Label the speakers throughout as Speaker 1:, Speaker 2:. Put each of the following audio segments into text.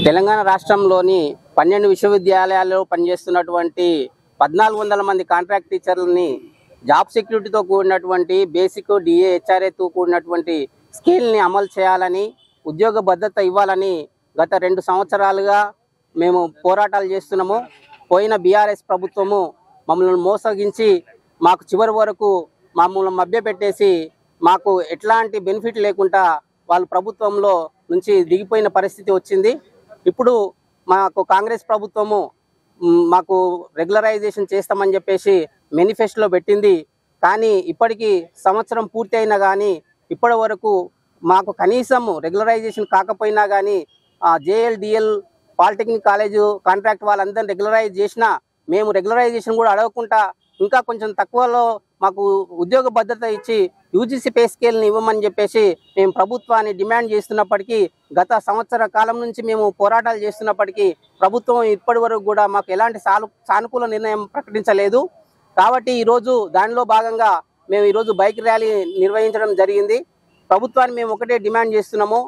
Speaker 1: తెలంగాణ రాష్ట్రంలోని 12 విశ్వవిద్యాలయాల్లో పనిచేస్తున్నటువంటి 1400 మంది కాంట్రాక్ట్ టీచర్లని జాబ్ సెక్యూరిటీతో కూడినటువంటి బేసిక్ డిఏ హెచ్ఆర్ఏతో కూడినటువంటి స్కేల్ని అమలు చేయాలని, ఉద్యోగ భద్రత ఇవ్వాలని గత 2 సంవత్సరాలుగా మేము పోరాటాలు చేస్తున్నాము. పోయిన బీఆర్ఎస్ ప్రభుత్వము మమ్మల్ని మోసగించి మాకు చివరి వరకు మమ్మల్ని మభ్యపెట్టేసి మాకు ఎట్లాంటి బెనిఫిట్ లేకుండా వాళ్ళు ప్రభుత్వంలో నుంచి దిగిపోయిన పరిస్థితి వచ్చింది. ఇప్పుడు మాకు కాంగ్రెస్ ప్రభుత్వము మాకు రెగ్యులరైజేషన్ చేస్తామని చెప్పేసి మేనిఫెస్టోలో పెట్టింది. కానీ ఇప్పటికీ సంవత్సరం పూర్తి అయినా కానీ ఇప్పటి వరకు మాకు కనీసం రెగ్యులరైజేషన్ కాకపోయినా కానీ జేఎల్డిఎల్ పాలిటెక్నిక్ కాలేజు కాంట్రాక్ట్ వాళ్ళందరినీ రెగ్యులరైజ్ చేసినా మేము రెగ్యులరైజేషన్ కూడా అడగకుండా ఇంకా కొంచెం తక్కువలో మాకు ఉద్యోగ భద్రత ఇచ్చి యూజీసీ పే స్కేల్ని ఇవ్వమని చెప్పేసి మేము ప్రభుత్వాన్ని డిమాండ్ చేస్తున్నప్పటికీ గత సంవత్సర కాలం నుంచి మేము పోరాటాలు చేస్తున్నప్పటికీ ప్రభుత్వం ఇప్పటి వరకు కూడా మాకు ఎలాంటి సానుకూల నిర్ణయం ప్రకటించలేదు. కాబట్టి ఈరోజు దానిలో భాగంగా మేము ఈరోజు బైక్ ర్యాలీ నిర్వహించడం జరిగింది. ప్రభుత్వాన్ని మేము ఒకటే డిమాండ్ చేస్తున్నాము,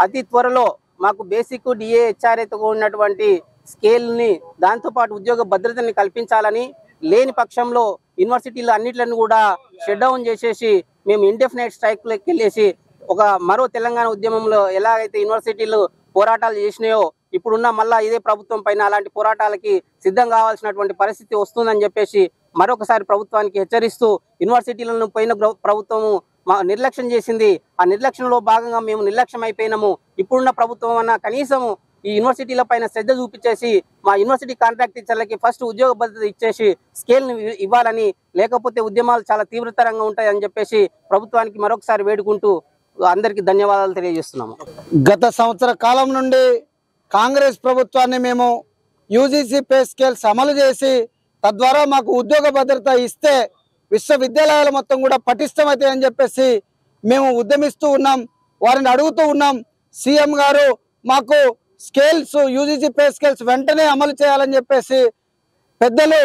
Speaker 1: అతి త్వరలో మాకు బేసిక్ డిఏ హెచ్ఆర్ఏతో ఉన్నటువంటి స్కేల్ని దాంతోపాటు ఉద్యోగ భద్రతని కల్పించాలని, లేని పక్షంలో యూనివర్సిటీలు అన్నిట్లను కూడా షట్ డౌన్ చేసేసి మేము ఇండెఫినైట్ స్ట్రైక్లోకి వెళ్ళేసి ఒక మరో తెలంగాణ ఉద్యమంలో ఎలాగైతే యూనివర్సిటీలు పోరాటాలు చేసినాయో ఇప్పుడున్న మళ్ళా ఇదే ప్రభుత్వం పైన అలాంటి పోరాటాలకి సిద్ధం కావాల్సినటువంటి పరిస్థితి వస్తుందని చెప్పేసి మరొకసారి ప్రభుత్వానికి హెచ్చరిస్తూ, యూనివర్సిటీలను పోయిన ప్రభుత్వము నిర్లక్ష్యం చేసింది. ఆ నిర్లక్ష్యంలో భాగంగా మేము నిర్లక్ష్యం అయిపోయినాము. ఇప్పుడున్న ప్రభుత్వం అన్న కనీసము ఈ యూనివర్సిటీల పైన శ్రద్ధ చూపించేసి మా యూనివర్సిటీ కాంట్రాక్ట్ టీచర్లకి ఫస్ట్ ఉద్యోగ భద్రత ఇచ్చేసి స్కేల్ని ఇవ్వాలని, లేకపోతే ఉద్యమాలు చాలా తీవ్రతరంగా ఉంటాయని చెప్పేసి ప్రభుత్వానికి మరొకసారి వేడుకుంటూ అందరికీ ధన్యవాదాలు తెలియజేస్తున్నాము.
Speaker 2: గత సంవత్సర కాలం నుండి కాంగ్రెస్ ప్రభుత్వాన్ని మేము యూజీసీ పే స్కేల్స్ అమలు చేసి తద్వారా మాకు ఉద్యోగ భద్రత ఇస్తే విశ్వవిద్యాలయాలు మొత్తం కూడా పటిష్టమవుతాయని చెప్పేసి మేము ఉద్యమిస్తూ ఉన్నాం. వారిని అడుగుతూ ఉన్నాం, సీఎం గారు మాకు స్కేల్స్ యూజీసీ పే స్కేల్స్ వెంటనే అమలు చేయాలని చెప్పేసి పెద్దలు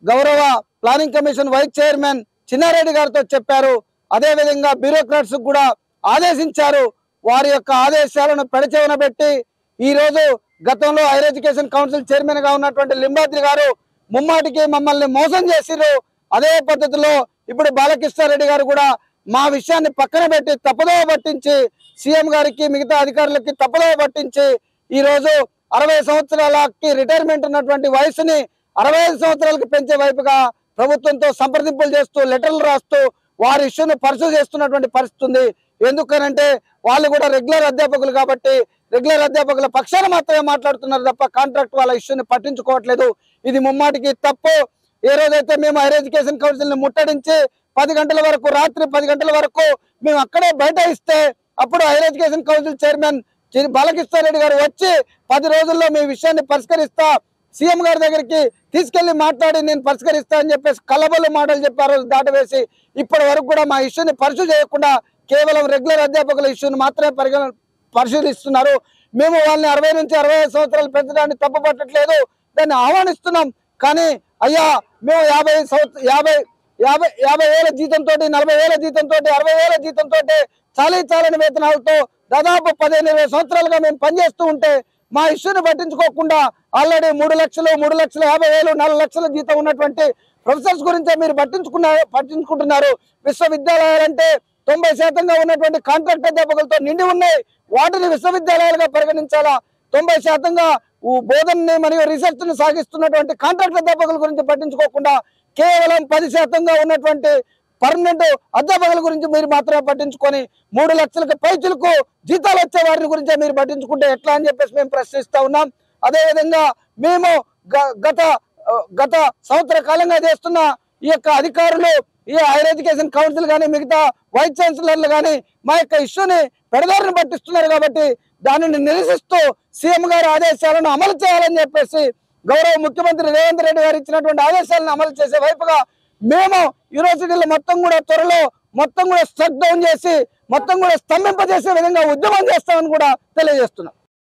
Speaker 2: గౌరవ planning commission vice chairman Chinna Reddy గారితో చెప్పారు. అదేవిధంగా బ్యూరోక్రాట్స్ కూడా ఆదేశించారు. వారి యొక్క ఆదేశాలను పెడచెవిన పెట్టి ఈరోజు గతంలో హైయర్ ఎడ్యుకేషన్ కౌన్సిల్ చైర్మన్ గా ఉన్నటువంటి లింబాద్రి గారు ముమ్మాటికి మమ్మల్ని మోసం చేసిరు. అదే పద్ధతిలో ఇప్పుడు బాలకృష్ణారెడ్డి గారు కూడా మా విషయాన్ని పక్కన పెట్టి తప్పుదోవ పట్టించి సీఎం గారికి మిగతా అధికారులకి తప్పుదోవ పట్టించి ఈరోజు 60 సంవత్సరాలకి రిటైర్మెంట్ ఉన్నటువంటి వయసుని 65 సంవత్సరాలకు పెంచే వైపుగా ప్రభుత్వంతో సంప్రదింపులు చేస్తూ లెటర్లు రాస్తూ వారి ఇష్యూను పర్సూ చేస్తున్నటువంటి పరిస్థితి ఉంది. ఎందుకనంటే వాళ్ళు కూడా రెగ్యులర్ అధ్యాపకులు కాబట్టి రెగ్యులర్ అధ్యాపకుల పక్షాన మాత్రమే మాట్లాడుతున్నారు తప్ప కాంట్రాక్ట్ వాళ్ళ ఇష్యూని పట్టించుకోవట్లేదు. ఇది ముమ్మాటికి తప్పు. ఏ రోజైతే మేము హైయర్ ఎడ్యుకేషన్ కౌన్సిల్ని ముట్టడించి 10 గంటల వరకు రాత్రి 10 గంటల వరకు మేము అక్కడే బయట ఇస్తే అప్పుడు higher education council chairman Balakrishna Reddy గారు వచ్చి 10 రోజుల్లో మీ విషయాన్ని పరిష్కరిస్తా, సీఎం గారి దగ్గరికి తీసుకెళ్లి మాట్లాడి నేను పరిష్కరిస్తా అని చెప్పేసి కలబలు మాటలు చెప్పారు. దాటవేసి ఇప్పటి వరకు కూడా మా ఇష్యూని పరిశీలి చేయకుండా కేవలం రెగ్యులర్ అధ్యాపకుల ఇష్యూని మాత్రమే పరిశీలిస్తున్నారు. మేము వాళ్ళని 60 నుంచి 65 సంవత్సరాలు పెంచడాన్ని తప్పుపట్టట్లేదు, దాన్ని ఆహ్వానిస్తున్నాం. కానీ అయ్యా మేము 50 వేల జీతంతో 40 వేల జీతంతో 60 వేల జీతంతో చాలని వేతనాలతో దాదాపు 15-20 సంవత్సరాలుగా మేము పనిచేస్తూ ఉంటే మా ఇష్యూని పట్టించుకోకుండా ఆల్రెడీ 3 లక్షలు 3,50,000 4 లక్షల జీతం ఉన్నటువంటి ప్రొఫెసర్స్ గురించే మీరు పట్టించుకుంటున్నారు. విశ్వవిద్యాలయాలంటే 90% ఉన్నటువంటి కాంట్రాక్ట్ అధ్యాపకులతో నిండి ఉన్నాయి. వాటిని విశ్వవిద్యాలయాలుగా పరిగణించాలా? 90% బోధనని మరియు రీసెర్చ్ ని సాగిస్తున్నటువంటి కాంట్రాక్ట్ అధ్యాపకుల గురించి పట్టించుకోకుండా కేవలం 10% ఉన్నటువంటి పర్మనెంట్ అధ్యాపకుల గురించి మీరు మాత్రమే పట్టించుకొని 3 లక్షలకు పైచులకు జీతాలు వచ్చే వారిని గురించే మీరు పట్టించుకుంటే ఎట్లా అని చెప్పేసి మేము ప్రశ్నిస్తా ఉన్నాం. అదేవిధంగా మేము గత సంవత్సర కాలంగా చేస్తున్న ఈ యొక్క అధికారులు, ఈ హైయర్ ఎడ్యుకేషన్ కౌన్సిల్ కానీ మిగతా వైస్ ఛాన్సలర్లు కానీ మా యొక్క ఇష్యూని పెడదారిని పట్టిస్తున్నారు. కాబట్టి దానిని నిరసిస్తూ సీఎం గారి ఆదేశాలను అమలు చేయాలని చెప్పేసి గౌరవ ముఖ్యమంత్రి రేవంత్ రెడ్డి గారు ఇచ్చినటువంటి ఆదేశాలను అమలు చేసే వైపుగా మేము యూనివర్సిటీలు మొత్తం కూడా త్వరలో మొత్తం కూడా స్ట్రక్ డౌన్ చేసి మొత్తం కూడా స్తంభింపజేసే విధంగా ఉద్యమం చేస్తామని కూడా తెలియజేస్తున్నాం.